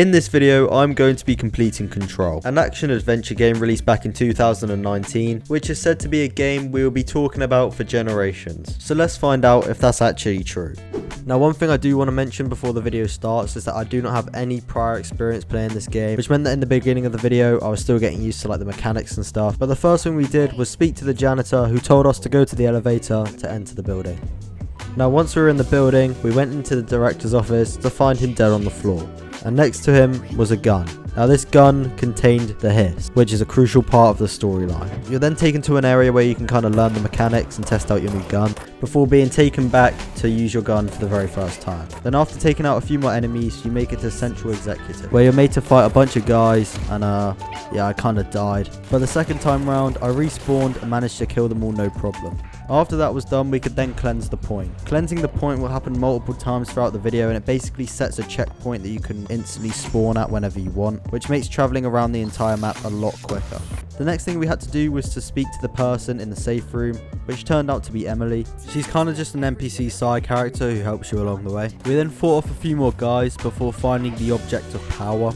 In this video, I'm going to be completing Control, an action-adventure game released back in 2019, which is said to be a game we will be talking about for generations. So let's find out if that's actually true. Now, one thing I do want to mention before the video starts is that I do not have any prior experience playing this game, which meant that in the beginning of the video, I was still getting used to like the mechanics and stuff. But the first thing we did was speak to the janitor, who told us to go to the elevator to enter the building. Now, once we were in the building, we went into the director's office to find him dead on the floor. And next to him was a gun. Now this gun contained the hiss, which is a crucial part of the storyline. You're then taken to an area where you can kind of learn the mechanics and test out your new gun, before being taken back to use your gun for the very first time. Then after taking out a few more enemies, you make it to Central Executive, where you're made to fight a bunch of guys, and yeah, I kind of died. But the second time round, I respawned and managed to kill them all no problem. After that was done, we could then cleanse the point. Cleansing the point will happen multiple times throughout the video, and it basically sets a checkpoint that you can instantly spawn at whenever you want, which makes traveling around the entire map a lot quicker. The next thing we had to do was to speak to the person in the safe room, which turned out to be Emily. She's kind of just an NPC side character who helps you along the way. We then fought off a few more guys before finding the object of power.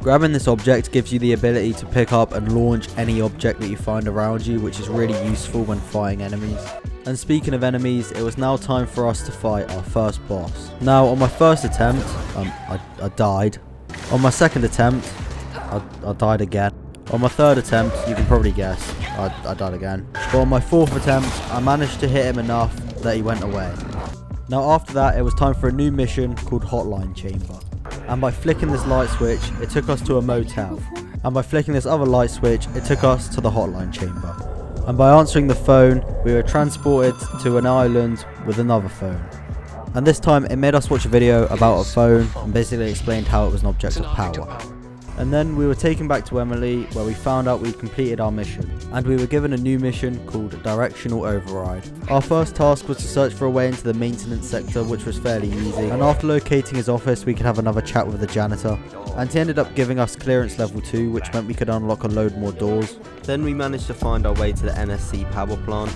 Grabbing this object gives you the ability to pick up and launch any object that you find around you, which is really useful when fighting enemies. And speaking of enemies, it was now time for us to fight our first boss. Now, on my first attempt, I died. On my second attempt, I died again. On my third attempt, you can probably guess, I died again. But on my fourth attempt, I managed to hit him enough that he went away. Now after that, it was time for a new mission called Hotline Chamber. And by flicking this light switch, it took us to a motel. And by flicking this other light switch, it took us to the hotline chamber. And by answering the phone, we were transported to an island with another phone. And this time, it made us watch a video about a phone and basically explained how it was an object of power. And then we were taken back to Emily, where we found out we'd completed our mission. And we were given a new mission called Directional Override. Our first task was to search for a way into the maintenance sector, which was fairly easy. And after locating his office, we could have another chat with the janitor. And he ended up giving us clearance level 2, which meant we could unlock a load more doors. Then we managed to find our way to the NSC power plant,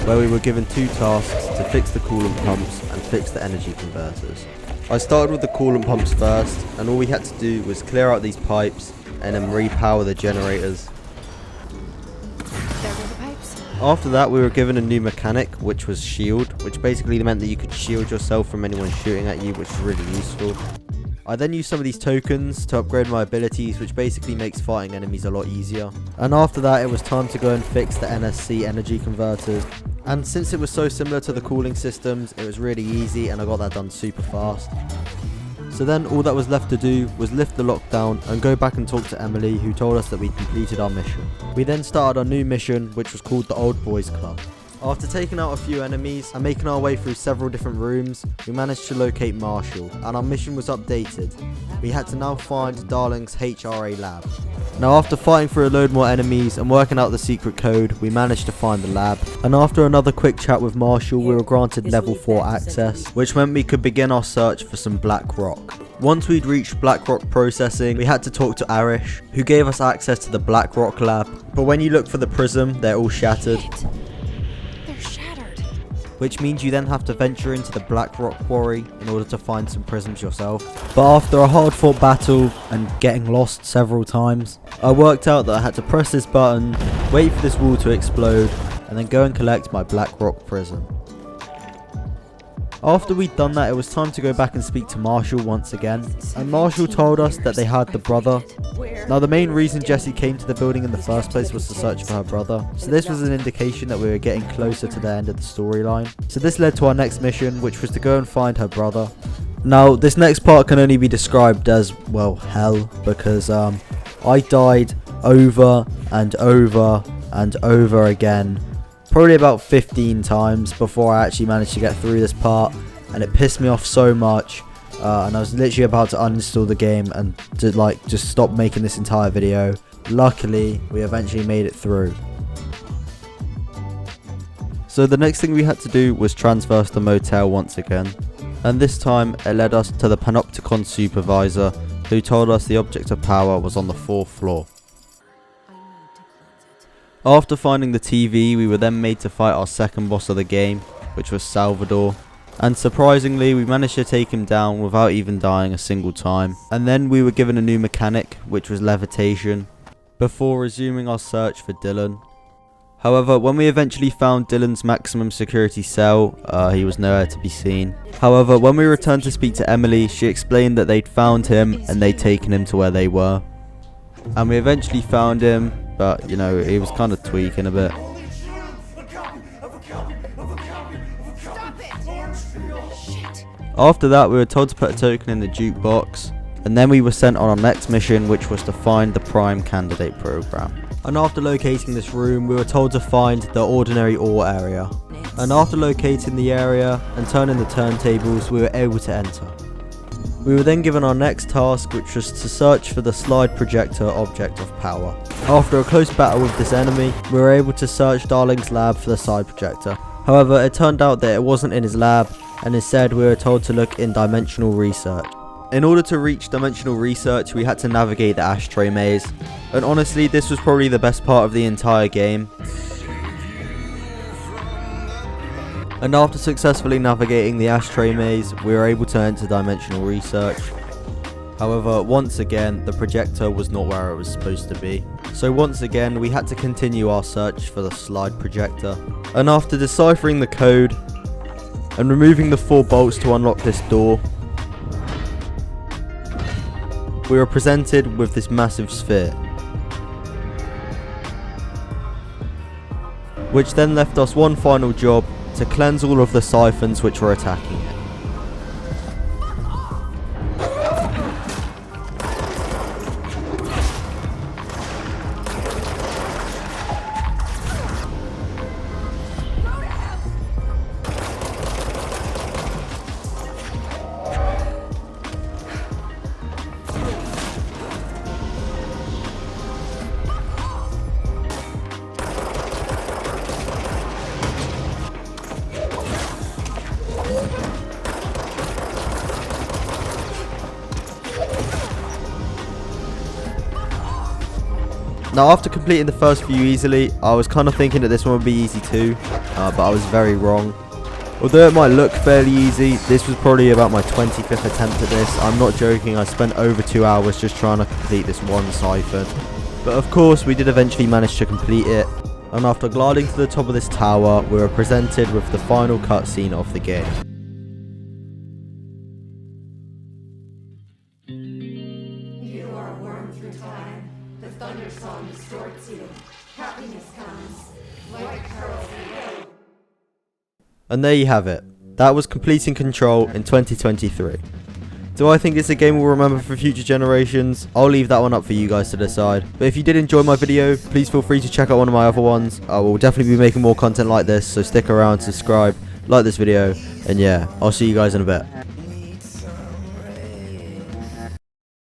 where we were given 2 tasks to fix the coolant pumps and fix the energy converters. I started with the coolant pumps first, and all we had to do was clear out these pipes and then repower the generators. There were the pipes. After that, we were given a new mechanic, which was shield, which basically meant that you could shield yourself from anyone shooting at you, which is really useful. I then used some of these tokens to upgrade my abilities, which basically makes fighting enemies a lot easier. And after that, it was time to go and fix the NSC energy converters. And since it was so similar to the cooling systems, it was really easy and I got that done super fast. So then all that was left to do was lift the lockdown and go back and talk to Emily, who told us that we'd completed our mission. We then started our new mission, which was called the Old Boys Club. After taking out a few enemies and making our way through several different rooms, we managed to locate Marshall, and our mission was updated. We had to now find Darling's HRA lab. Now after fighting through a load more enemies and working out the secret code, we managed to find the lab. And after another quick chat with Marshall, we were granted level 4 access, which meant we could begin our search for some black rock. Once we'd reached black rock processing, we had to talk to Arish, who gave us access to the black rock lab. But when you look for the prism, they're all shattered. Which means you then have to venture into the Black Rock Quarry in order to find some prisms yourself. But after a hard fought battle and getting lost several times, I worked out that I had to press this button, wait for this wall to explode, and then go and collect my Black Rock prism. After we'd done that, it was time to go back and speak to Marshall once again, and Marshall told us that they had the brother. Now the main reason Jessie came to the building in the first place was to search for her brother, so this was an indication that we were getting closer to the end of the storyline. So this led to our next mission, which was to go and find her brother. Now this next part can only be described as, well, hell, because I died over and over and over again, probably about 15 times before I actually managed to get through this part, and it pissed me off so much, and I was literally about to uninstall the game and to just stop making this entire video. Luckily, we eventually made it through. So the next thing we had to do was transverse the motel once again, and this time it led us to the Panopticon supervisor, who told us the object of power was on the 4th floor. After finding the TV, we were then made to fight our second boss of the game, which was Salvador. And surprisingly, we managed to take him down without even dying a single time. And then we were given a new mechanic, which was levitation, before resuming our search for Dylan. However, when we eventually found Dylan's maximum security cell, he was nowhere to be seen. However, when we returned to speak to Emily, she explained that they'd found him and they'd taken him to where they were. And we eventually found him, but you know, he was kind of tweaking a bit. After that, we were told to put a token in the jukebox, and then we were sent on our next mission, which was to find the prime candidate program. And after locating this room, we were told to find the ordinary ore area. And after locating the area and turning the turntables, we were able to enter. We were then given our next task, which was to search for the slide projector object of power. After a close battle with this enemy, we were able to search Darling's lab for the slide projector. However, it turned out that it wasn't in his lab, and instead we were told to look in dimensional research. In order to reach dimensional research, we had to navigate the ashtray maze, and honestly this was probably the best part of the entire game. And after successfully navigating the ashtray maze, we were able to enter dimensional research. However, once again, the projector was not where it was supposed to be. So once again, we had to continue our search for the slide projector. And after deciphering the code and removing the 4 bolts to unlock this door, we were presented with this massive sphere, which then left us one final job: to cleanse all of the siphons which were attacking it. Now, after completing the first few easily, I was kind of thinking that this one would be easy too, but I was very wrong. Although it might look fairly easy, this was probably about my 25th attempt at this. I'm not joking, I spent over 2 hours just trying to complete this one siphon. But of course, we did eventually manage to complete it, and after gliding to the top of this tower, we were presented with the final cutscene of the game. You are a worm through time. The thunder song distorts you. Happiness comes like pearls in road. And there you have it. That was completing Control in 2023. Do I think it's a game we'll remember for future generations? I'll leave that one up for you guys to decide. But if you did enjoy my video, please feel free to check out one of my other ones. I will definitely be making more content like this, so stick around, subscribe, like this video, and yeah, I'll see you guys in a bit.